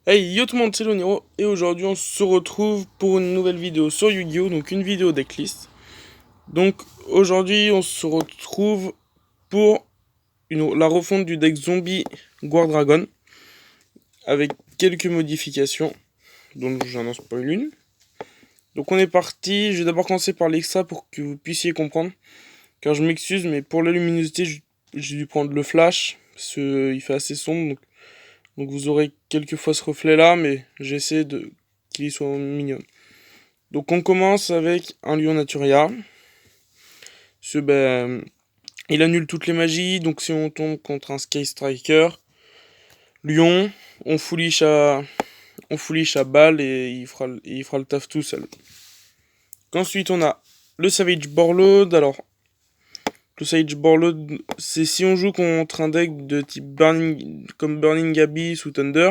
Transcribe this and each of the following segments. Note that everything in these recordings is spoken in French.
Hey yo tout le monde, c'est Loniro et aujourd'hui on se retrouve pour une nouvelle vidéo sur Yu-Gi-Oh! Donc une vidéo decklist. Donc aujourd'hui on se retrouve pour la refonte du deck Zombie Guard Dragon avec quelques modifications dont j'en annonce pas une. Donc on est parti, je vais d'abord commencer par l'extra pour que vous puissiez comprendre. Car je m'excuse mais pour la luminosité j'ai dû prendre le flash parce qu'il fait assez sombre. Donc vous aurez quelquefois ce reflet là mais j'essaie de qu'il soit mignon. Donc on commence avec un Lion Naturia. Il annule toutes les magies, donc si on tombe contre un Sky Striker, Lion, on foolish à balle et il fera le taf tout seul. Ensuite on a le Savage Borload. Alors le Savage Borload, c'est si on joue contre un deck de type comme Burning Abyss ou Thunder,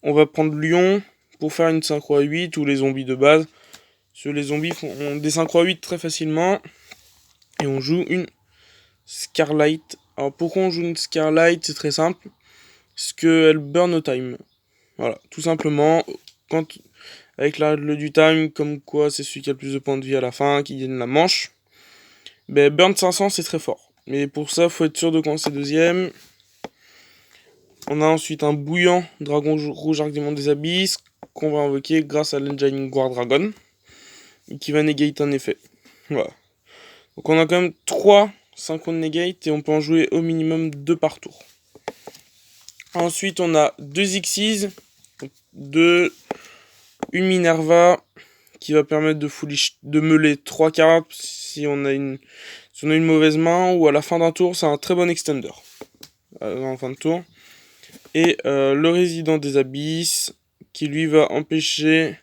on va prendre Lion pour faire une synchro à 8 ou les zombies de base. Parce que les zombies font des synchro à 8 très facilement. Et on joue une Scarlight. Alors pourquoi on joue une Scarlight? C'est très simple. Parce qu'elle burn au time. Voilà, tout simplement. Quand, avec la règle du time, comme quoi c'est celui qui a le plus de points de vie à la fin, qui gagne la manche. Ben, burn 500 c'est très fort. Mais pour ça, faut être sûr de commencer deuxième. On a ensuite un bouillant dragon rouge argument des abysses qu'on va invoquer grâce à l'engine Guard Dragon. Et qui va negate un effet. Voilà. Donc on a quand même 3 synchro negate et on peut en jouer au minimum 2 par tour. Ensuite on a 2 Xyz, une Minerva qui va permettre de meuler 3 cartes si on a une mauvaise main, ou à la fin d'un tour. C'est un très bon extender en fin de tour. Et le résident des abysses qui lui va empêcher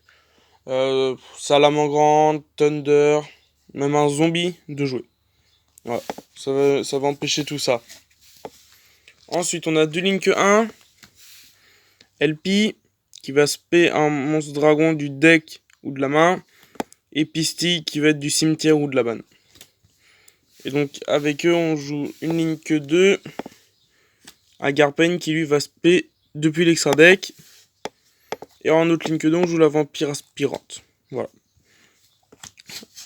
Salamandre, Thunder, même un zombie de jouer. Voilà, ça va empêcher tout ça. Ensuite, on a deux Link 1, LP, qui va spé un monstre dragon du deck ou de la main, et Pisty, qui va être du cimetière ou de la banne. Et donc, avec eux, on joue une Link 2, un Garpen qui lui va spé depuis l'extra deck, et en autre Link 2, on joue la Vampire Aspirante. Voilà.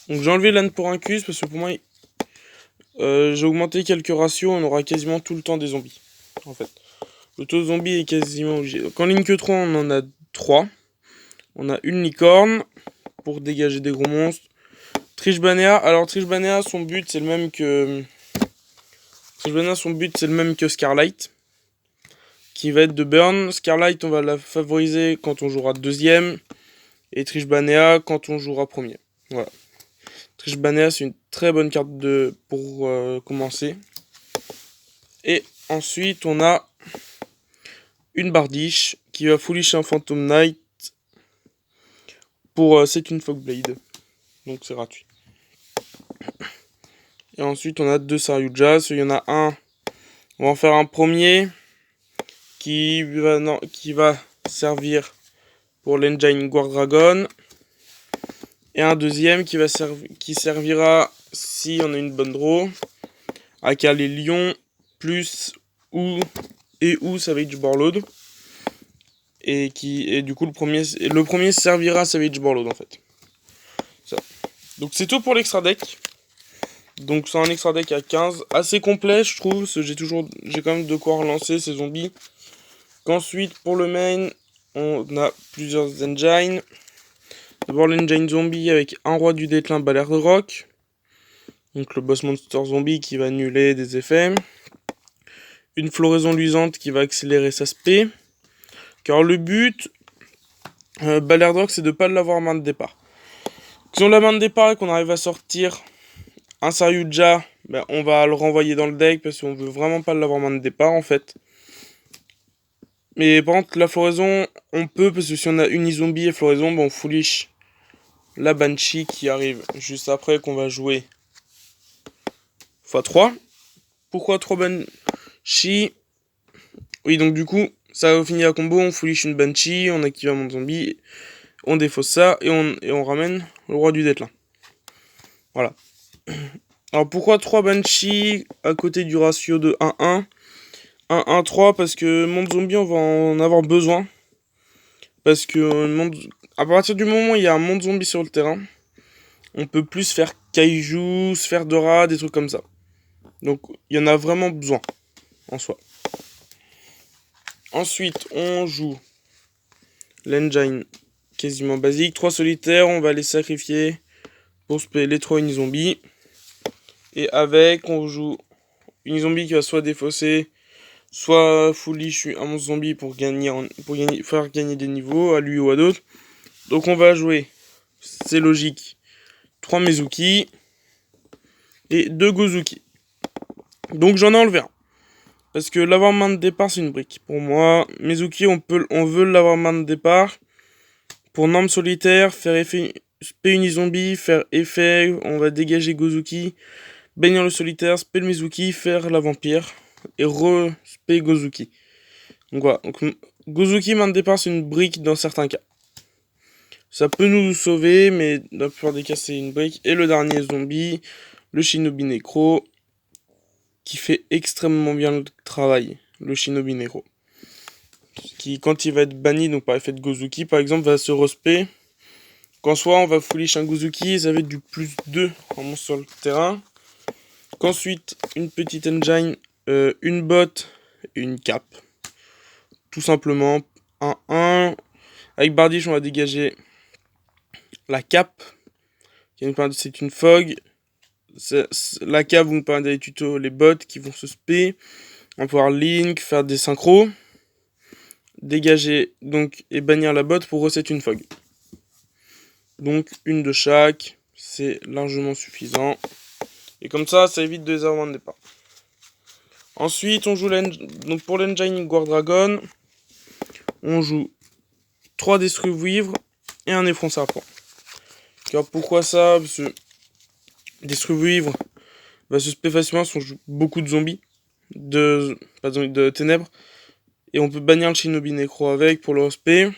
Donc, j'ai enlevé l'âne pour un cus parce que pour moi, j'ai augmenté quelques ratios, on aura quasiment tout le temps des zombies, en fait. Le taux zombie est quasiment obligé. Donc en Link 3, on en a 3. On a une licorne pour dégager des gros monstres. Trishbanea. Alors Trishbanea, son but c'est le même que Scarlight, qui va être de burn. Scarlight, on va la favoriser quand on jouera deuxième, et Trishbanea quand on jouera premier. Voilà. Trishbanea, c'est une très bonne carte pour commencer. Et ensuite, on a une Bardiche qui va foolish un Phantom Knight pour c'est une Fogblade. Donc c'est gratuit. Et ensuite on a deux Saryuja. Il y en a un. On va en faire un premier qui va servir pour l'engine Guard Dragon. Et un deuxième qui servira si on a une bonne draw à caler Lion plus ou Savage Borload. Et du coup le premier servira Savage Borload en fait. Ça. Donc c'est tout pour l'extra deck. Donc c'est un extra deck à 15, assez complet je trouve, parce que j'ai quand même de quoi relancer ces zombies. Qu'ensuite pour le main, on a plusieurs engines. D'abord l'engine zombie avec un roi du déclin Balerdrock. Donc le boss monster zombie qui va annuler des effets. Une floraison luisante qui va accélérer sa spé. Car le but, Balerdrock, c'est de ne pas l'avoir en main de départ. Si on l'a main de départ et qu'on arrive à sortir un Saryuja, ben on va le renvoyer dans le deck parce qu'on veut vraiment pas l'avoir main de départ en fait. Mais par contre la floraison on peut, parce que si on a Unizombie et floraison, bon, on foolish la Banshee qui arrive juste après, qu'on va jouer x3. Pourquoi 3 Banshee? Oui, donc du coup ça va finir à combo, on foolish une Banshee, on active un monde zombie, on défausse ça et on ramène le roi du déclin. Voilà. Alors pourquoi 3 Banshee à côté du ratio de 1-1? 1-1-3 parce que monde zombie on va en avoir besoin Parce que à partir du moment où il y a un monde zombie sur le terrain, on peut plus faire kaiju, sphère de rat, des trucs comme ça. Donc il y en a vraiment besoin en soi. Ensuite, on joue l'engine quasiment basique. 3 solitaires, on va les sacrifier pour spé les 3 unizombies. Et avec, on joue une zombie qui va soit défausser, soit foolish un monstre zombie pour faire gagner des niveaux à lui ou à d'autres. Donc on va jouer, c'est logique, 3 Mezuki et 2 Gozuki. Donc j'en ai enlevé un. Parce que l'avoir main de départ, c'est une brique. Pour moi, Mezuki, on veut l'avoir main de départ. Pour norme solitaire, faire effet spé unizombie, faire effet, on va dégager Gozuki, baignir le solitaire, spé le Mezuki, faire la vampire, et re-spé Gozuki. Donc voilà, donc, Gozuki main de départ, c'est une brique dans certains cas. Ça peut nous sauver, mais dans la plupart des cas, c'est une brique. Et le dernier zombie, le Shinobi Necro, qui fait extrêmement bien le travail, le Shinobi Necro. Qui, quand il va être banni, donc par effet de Gozuki, par exemple, va se respect. Qu'en soit, on va foolish un Gozuki, ça va être du plus 2 en monstre sur le terrain. Qu'ensuite, une petite engine, une botte et une cape. Tout simplement, 1-1. Avec Bardiche, on va dégager la cape. C'est une fog. La cape vous me permet d'aller tuto les bots qui vont se spé. On va pouvoir link, faire des synchros. Dégager donc et bannir la botte pour reset une fog. Donc une de chaque, c'est largement suffisant. Et comme ça évite de désarmement de départ. Ensuite, on joue donc pour l'engine Guard Dragon, on joue 3 Destruve Vivre et un Effron Serpent. Car pourquoi ça? Parce que Destruve Vivre va se spé facilement si on joue beaucoup de zombies, de ténèbres. Et on peut bannir le Shinobi Necro avec pour le spé.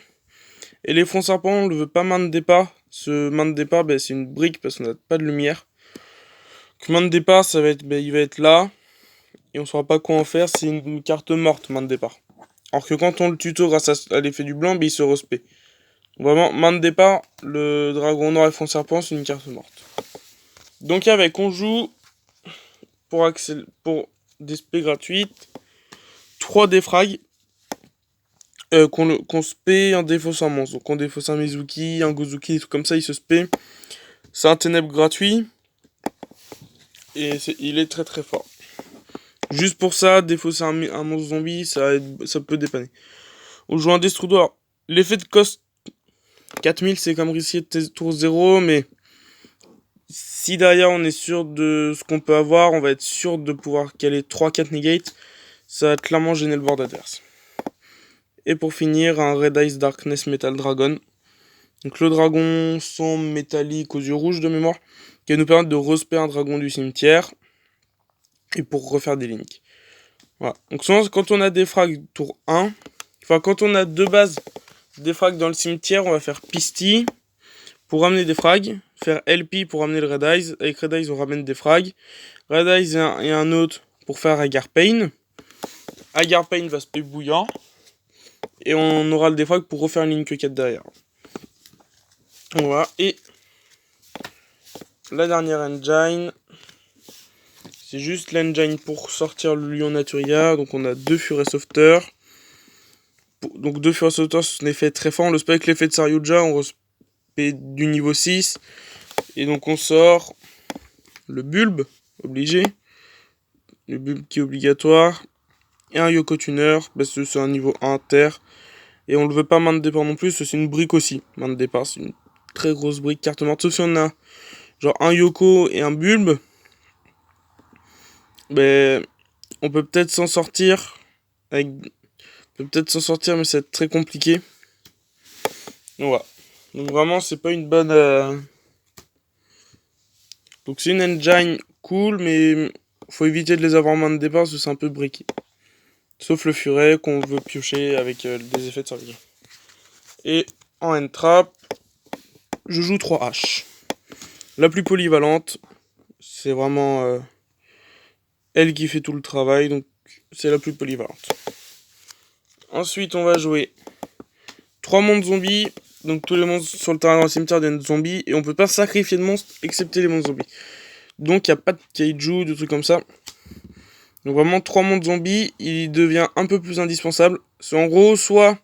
Et l'Effron Serpent, on le veut pas main de départ. Ce main de départ, c'est une brique parce qu'on n'a pas de lumière. Donc, main de départ, ça va être, il va être là. Et on saura pas quoi en faire, c'est une carte morte, main de départ. Alors que quand on le tuto grâce à l'effet du blanc, il se respect. Vraiment, main de départ, le dragon noir et front serpent, c'est une carte morte. Donc avec, on joue pour des spé gratuites, 3 défrags, qu'on spé en défausse un monstre. Donc on défausse un Mezuki, un Gozuki, des trucs comme ça, il se spé. C'est un ténèbre gratuit. Et il est très très fort. Juste pour ça, défausser un monstre zombie, ça peut dépanner. On joue un Destrudoir. L'effet de cost 4000, c'est comme risquer de tour 0, mais si derrière on est sûr de ce qu'on peut avoir, on va être sûr de pouvoir caler 3-4 negate. Ça va clairement gêner le board adverse. Et pour finir, un Red Ice Darkness Metal Dragon. Donc le dragon son métallique aux yeux rouges de mémoire, qui va nous permettre de respect un dragon du cimetière. Et pour refaire des links. Voilà. Donc souvent, quand on a des frags tour 1, enfin quand on a 2 bases des frags dans le cimetière, on va faire Pisty pour ramener des frags, faire LP pour ramener le Red Eyes. Avec Red Eyes, on ramène des frags. Red Eyes et un autre pour faire Agar Pain. Agar Pain va se payer bouillant. Et on aura le défrag pour refaire une ligne que 4 derrière. Voilà. Et la dernière engine, c'est juste l'engine pour sortir le lion Naturia. Donc on a 2 Furet Softer. Donc 2 Furet Softer, c'est un effet très fort. On le spé avec l'effet de Saryuja, on respect du niveau 6. Et donc on sort le bulbe, obligé. Le bulbe qui est obligatoire. Et un Yoko Tuner, parce que c'est un niveau 1 terre. Et on le veut pas main de départ non plus, c'est une brique aussi. Main de départ, c'est une très grosse brique carte morte. Sauf si on a genre un Yoko et un bulbe. On peut peut-être s'en sortir. On peut peut-être s'en sortir, mais c'est très compliqué. Donc voilà. Donc vraiment, c'est pas une bonne... Donc c'est une engine cool, mais faut éviter de les avoir main de départ parce que c'est un peu briqué. Sauf le furet qu'on veut piocher avec des effets de survie. Et en end trap, je joue 3 haches. La plus polyvalente, c'est vraiment elle qui fait tout le travail, donc c'est la plus polyvalente. Ensuite, on va jouer 3 monstres zombies. Donc tous les monstres sur le terrain dans le cimetière deviennent zombies. Et on peut pas sacrifier de monstres excepté les monstres zombies. Donc il n'y a pas de kaiju, de trucs comme ça. Donc vraiment 3 monstres zombies, il devient un peu plus indispensable. C'est en gros, soit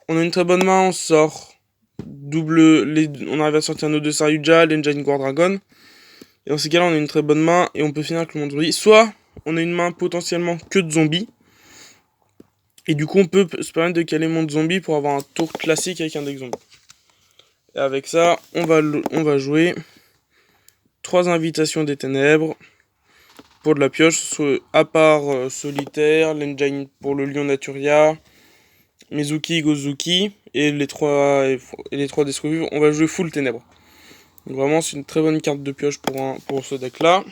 on a une très bonne main, on sort on arrive à sortir nos 2 Saryuja, l'Engine Guard Dragon. Et dans ces cas-là, on a une très bonne main et on peut finir avec le monstre zombie. Soit on a une main potentiellement que de zombies. Et du coup, on peut se permettre de caler monstre zombie pour avoir un tour classique avec un deck zombie. Et avec ça, on va jouer 3 invitations des ténèbres pour de la pioche, à part solitaire, l'engine pour le lion Naturia, Mizuki, Gozuki et les 3 des survivants. On va jouer full ténèbres. Donc vraiment, c'est une très bonne carte de pioche pour ce deck là.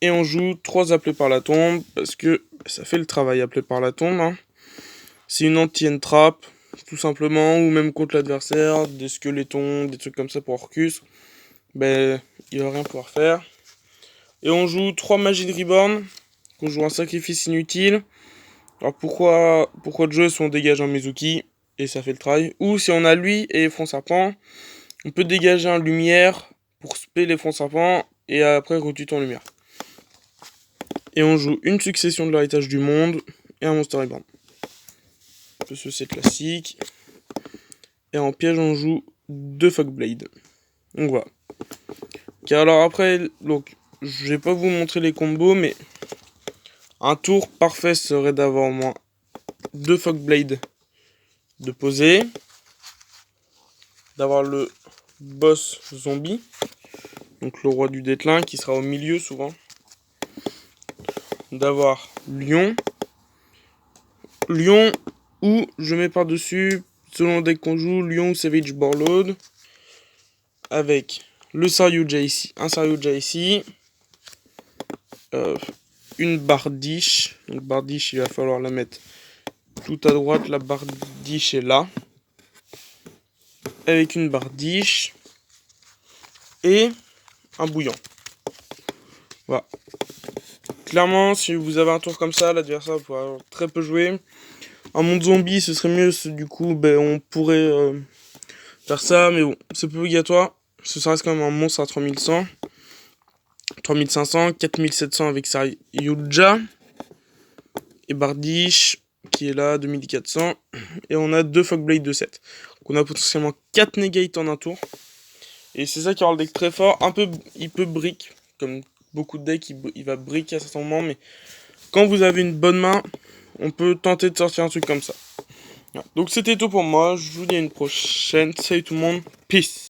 Et on joue 3 appelés par la tombe parce que ça fait le travail appelé par la tombe. Hein. C'est une anti-entrap, tout simplement, ou même contre l'adversaire, des squelettons, des trucs comme ça pour Orcus. Ben, il va rien pouvoir faire. Et on joue 3 magies de Reborn. On joue un sacrifice inutile. Alors pourquoi de jouer si on dégage un Mizuki et ça fait le travail. Ou si on a lui et Front Serpent, on peut dégager un lumière pour spé les Front Serpent et après retuer en lumière. Et on joue une succession de l'héritage du monde et un Monster Reborn. C'est classique. Et en piège on joue 2 Fogblade. Donc voilà. Car alors après, donc je vais pas vous montrer les combos, mais un tour parfait serait d'avoir au moins 2 Fogblade de poser, d'avoir le boss zombie, donc le roi du déclin qui sera au milieu souvent, d'avoir lion ou je mets par dessus selon le deck qu'on joue, lion ou Savage Warlord, avec le Saryuja ici, un Saryuja ici, une Bardiche. Donc Bardiche, il va falloir la mettre tout à droite. La Bardiche est là, avec une Bardiche et un bouillon. Voilà. Clairement, si vous avez un tour comme ça, l'adversaire pourra très peu jouer. Un monde zombie, ce serait mieux. Du coup, ben, on pourrait faire ça, mais bon, c'est peu obligatoire. Ce reste quand même un monstre à 3100. 3500, 4700 avec Saryuja et Bardiche qui est là, 2400. Et on a 2 Fogblade de 7. Donc on a potentiellement 4 negates en un tour. Et c'est ça qui rend le deck très fort. Il peut brick, comme beaucoup de decks, il va brick à certains moments. Mais quand vous avez une bonne main, on peut tenter de sortir un truc comme ça. Voilà. Donc c'était tout pour moi. Je vous dis à une prochaine. Salut tout le monde. Peace.